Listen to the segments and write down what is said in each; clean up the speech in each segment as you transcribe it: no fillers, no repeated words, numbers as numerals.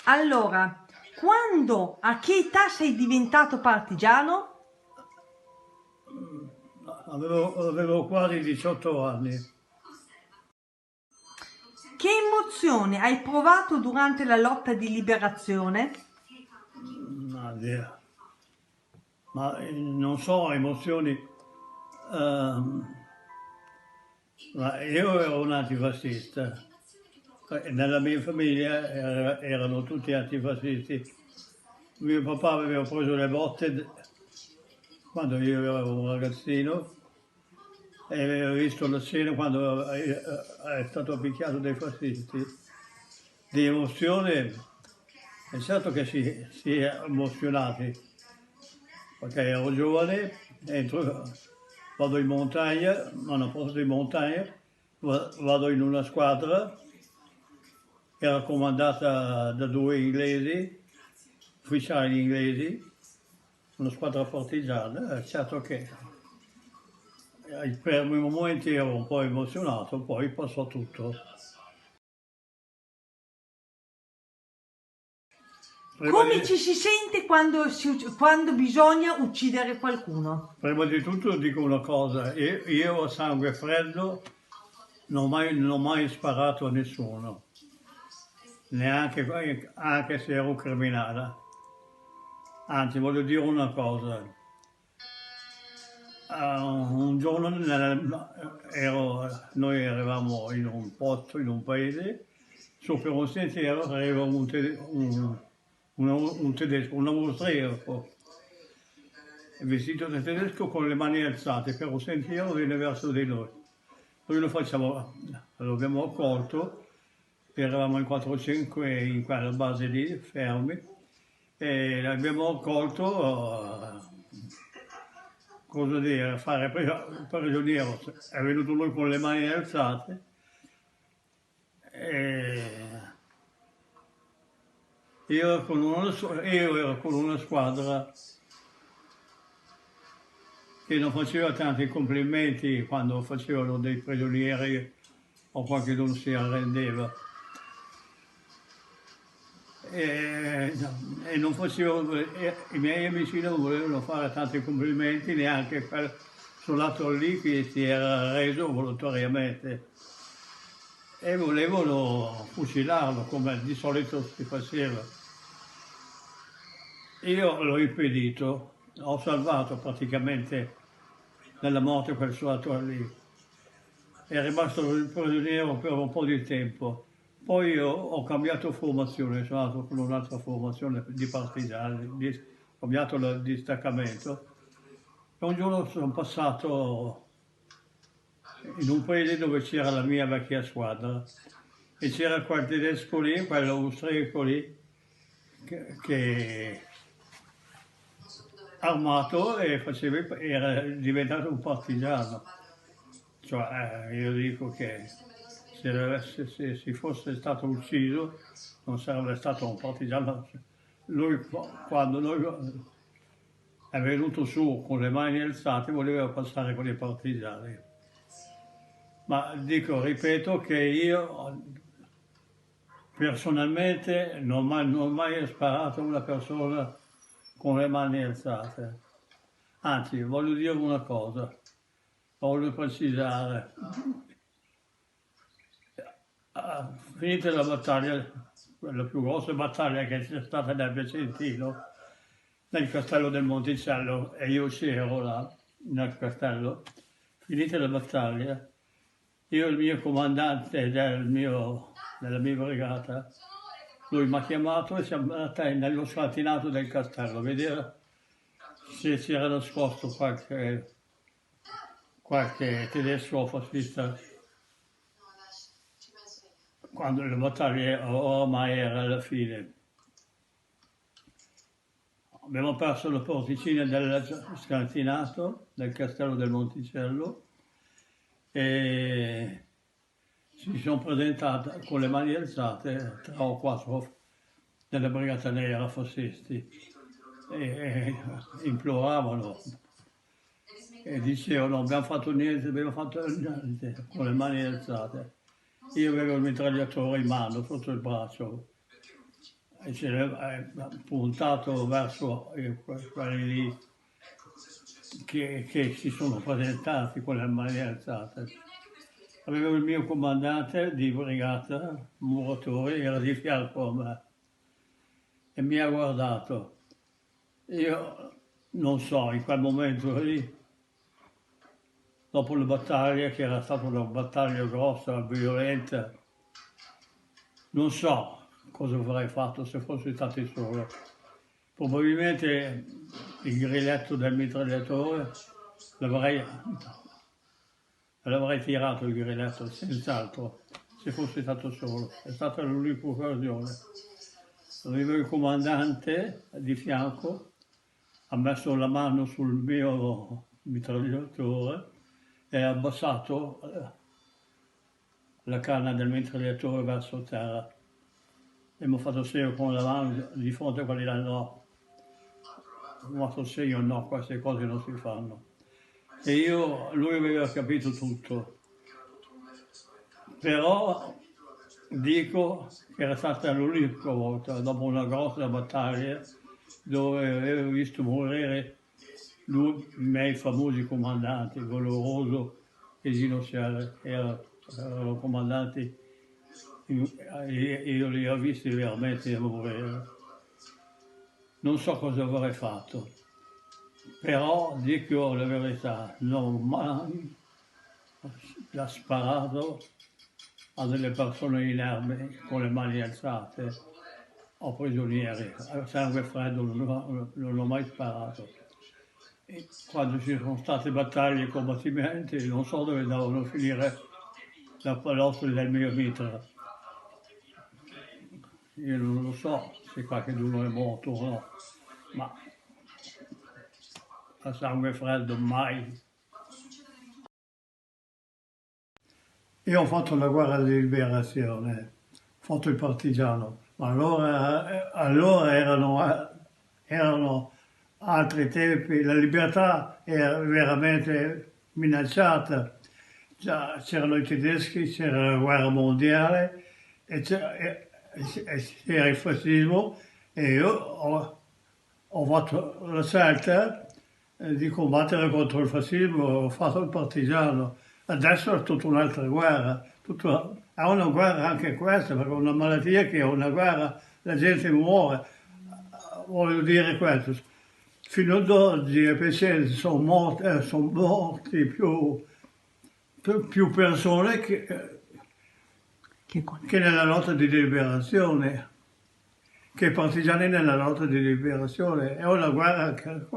Allora, quando, a che età sei diventato partigiano? Avevo quasi 18 anni. Che emozione hai provato durante la lotta di liberazione? Dio. Ma non so, emozioni. Ma io ero un antifascista. Nella mia famiglia erano tutti antifascisti. Mio papà aveva preso le botte quando io ero un ragazzino e aveva visto la scena quando è stato picchiato dai fascisti. Di emozione, è certo che si è emozionati, perché ero giovane, vado in montagna, a un posto in montagna, vado in una squadra che era comandata da due inglesi, ufficiali inglesi, una squadra partigiana. Certo che per i momenti ero un po' emozionato, poi passò tutto. Come ci si sente quando bisogna uccidere qualcuno? Prima di tutto dico una cosa, io a sangue freddo non ho mai sparato a nessuno, neanche anche se ero criminale. Anzi, voglio dire una cosa. Un giorno noi eravamo in un posto, in un paese, su per un sentiero arriva un tedesco, un austriaco, vestito da tedesco con le mani alzate, per un sentiero viene verso di noi. Noi lo abbiamo accolto, eravamo in 4-5 in quella base lì, fermi, e l'abbiamo accolto, cosa dire, fare prigioniero. È venuto lui con le mani alzate e io ero con una squadra che non faceva tanti complimenti quando facevano dei prigionieri o qualcuno si arrendeva. E non facevo, i miei amici non volevano fare tanti complimenti neanche quel soldato lì che si era reso volontariamente e volevano fucilarlo come di solito si faceva. Io l'ho impedito, ho salvato praticamente dalla morte quel soldato lì. È rimasto prigioniero per un po' di tempo. Poi io ho cambiato formazione, sono andato con un'altra formazione di partigiani, ho cambiato il distaccamento. E un giorno sono passato in un paese dove c'era la mia vecchia squadra e c'era quel tedesco lì, quell'austriaco lì, che armato e era diventato un partigiano. Cioè, io dico che se si fosse stato ucciso non sarebbe stato un partigiano. Lui, quando noi è venuto su con le mani alzate, voleva passare con i partigiani. Ma dico, ripeto che io personalmente non ho mai sparato a una persona con le mani alzate. Anzi, voglio dire una cosa, voglio precisare. Finita la battaglia, la più grossa battaglia che c'è stata nel Vicentino, nel castello del Monticello, e io c'ero là, nel castello, finita la battaglia, io e il mio comandante della mia brigata, lui mi ha chiamato e siamo andati nello scantinato del castello a vedere se c'era nascosto qualche tedesco fascista quando le battaglie ormai era alla fine. Abbiamo perso la porticina del scantinato del castello del Monticello e si sono presentate con le mani alzate 3 o 4 della Brigata Nera fascisti e imploravano e dicevano abbiamo fatto niente con le mani alzate. Io avevo il mitragliatore in mano, sotto il braccio. e ce l'ha puntato verso quelli lì che si sono presentati con le mani alzate. Avevo il mio comandante di brigata, Muratori, era di fianco a me e mi ha guardato. Io non so, in quel momento lì, dopo la battaglia, che era stata una battaglia grossa, violenta, non so cosa avrei fatto se fossi stato solo. Probabilmente il grilletto del mitragliatore l'avrei tirato il grilletto, senz'altro, se fossi stato solo. È stata l'unica occasione. Avevo il comandante di fianco, ha messo la mano sul mio mitragliatore e ha abbassato la canna del mitragliatore verso terra e mi ha fatto segno con la mano di fronte a quelli là, no. Mi ha fatto segno, no, queste cose non si fanno. E lui aveva capito tutto, però dico che era stata l'unica volta, dopo una grossa battaglia, dove avevo visto morire i miei famosi comandanti, Valoroso e Gino Serre, erano comandanti, io li ho visti veramente morire. Non so cosa avrei fatto, però dico la verità, non ho mai sparato a delle persone inermi con le mani alzate o prigionieri. A sangue freddo non ho mai sparato. E quando ci sono state battaglie e combattimenti, non so dove andavano a finire la pallotta del mio mitra. Io non lo so se qualcuno è morto o no, ma a sangue freddo mai. Io ho fatto la guerra di liberazione, ho fatto il partigiano, ma allora erano altri tempi, la libertà era veramente minacciata. C'erano i tedeschi, c'era la guerra mondiale e c'era il fascismo e io ho fatto la scelta di combattere contro il fascismo, ho fatto il partigiano. Adesso è tutta un'altra guerra, è una guerra anche questa, perché è una malattia che è una guerra, la gente muore. Voglio dire questo, fino ad oggi i pazienti sono morti più persone che nella lotta di liberazione, che i partigiani nella lotta di liberazione. È una guerra che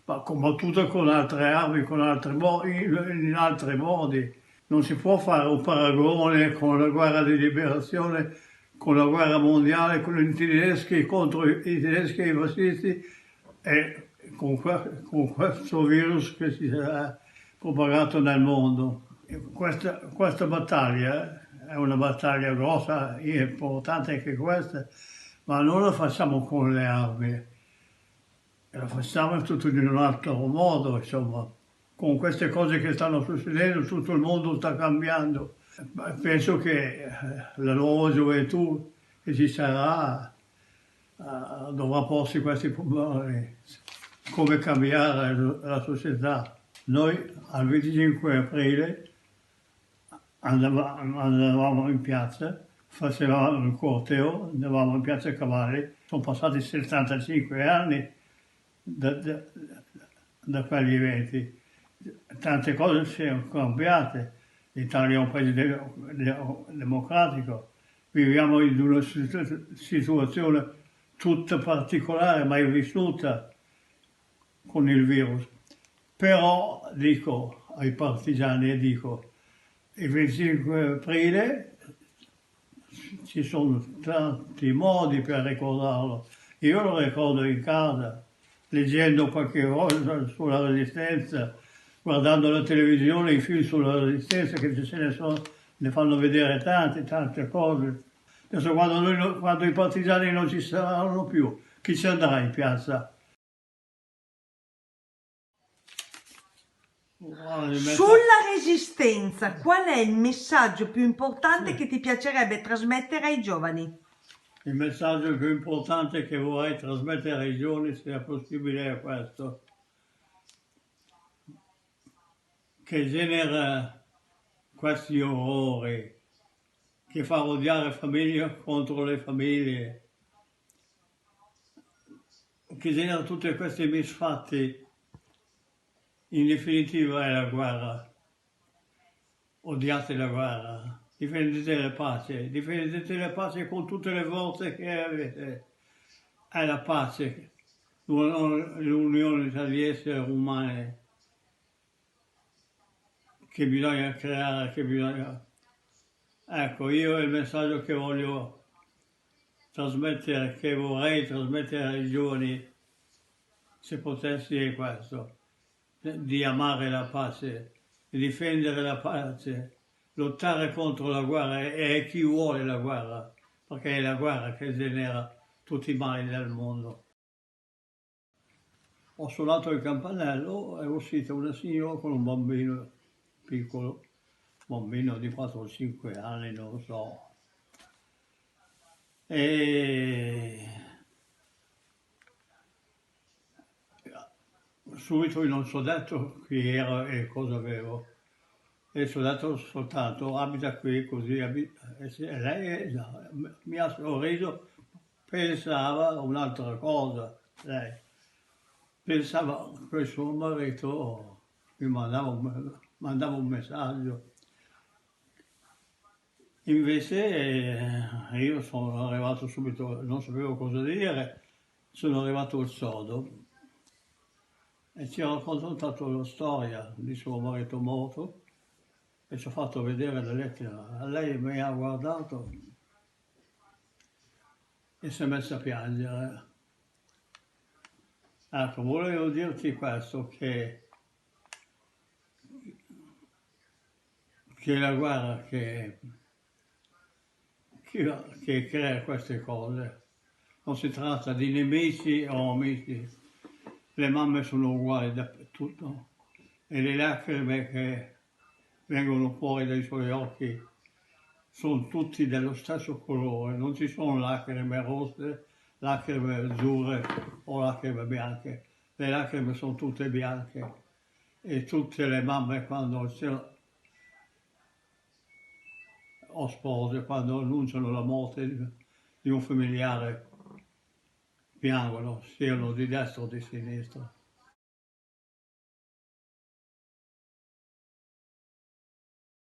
ma combattuta con altre armi, in altri modi. Non si può fare un paragone con la guerra di liberazione, con la guerra mondiale, con i tedeschi contro i tedeschi e i fascisti e con questo virus che si è propagato nel mondo. Questa battaglia è una battaglia grossa, importante anche questa, ma non la facciamo con le armi. La facciamo tutto in un altro modo, insomma. Con queste cose che stanno succedendo, tutto il mondo sta cambiando. Penso che la nuova gioventù che ci sarà dovrà porsi questi problemi, come cambiare la società. Noi al 25 aprile andavamo in piazza, facevamo il corteo, andavamo in piazza Cavalli. Sono passati 75 anni da quegli eventi. Tante cose si sono cambiate. L'Italia è un paese democratico. Viviamo in una situazione tutta particolare, mai vissuta con il virus. Però dico ai partigiani, il 25 aprile ci sono tanti modi per ricordarlo. Io lo ricordo in casa, leggendo qualche cosa sulla Resistenza, guardando la televisione, i film sulla Resistenza, che ne fanno vedere tante cose. Adesso quando i partigiani non ci saranno più, chi ci andrà in piazza? Sulla Resistenza, qual è il messaggio più importante che ti piacerebbe trasmettere ai giovani? Il messaggio più importante che vorrei trasmettere ai giovani, se è possibile, è questo, che genera questi orrori, che fa odiare famiglie contro le famiglie, che genera tutti questi misfatti. In definitiva è la guerra. Odiate la guerra, difendete la pace con tutte le forze che avete. È la pace, l'unione tra gli esseri umani che bisogna creare, che bisogna... Ecco, io il messaggio che voglio trasmettere, che vorrei trasmettere ai giovani, se potessi, è questo, di amare la pace, di difendere la pace, lottare contro la guerra e chi vuole la guerra, perché è la guerra che genera tutti i mali del mondo. Ho suonato il campanello, è uscita una signora con un bambino piccolo, bambino di 4 o 5 anni, non lo so. E subito non so detto chi era e cosa avevo. E ci ho detto soltanto abita qui così, e lei mi ha sorriso, pensava un'altra cosa, lei pensava che suo marito mi mandava un messaggio. Invece io sono arrivato subito, non sapevo cosa dire, sono arrivato al sodo e ci ha raccontato la storia di suo marito morto e ci ha fatto vedere la lettera. Lei mi ha guardato e si è messa a piangere. Ecco, volevo dirti questo, che la guerra che crea queste cose. Non si tratta di nemici o amici, le mamme sono uguali dappertutto e le lacrime che vengono fuori dai suoi occhi sono tutti dello stesso colore, non ci sono lacrime rosse, lacrime azzurre o lacrime bianche, le lacrime sono tutte bianche e tutte le mamme quando o spose, quando annunciano la morte di un familiare, piangono, siano di destra o di sinistra.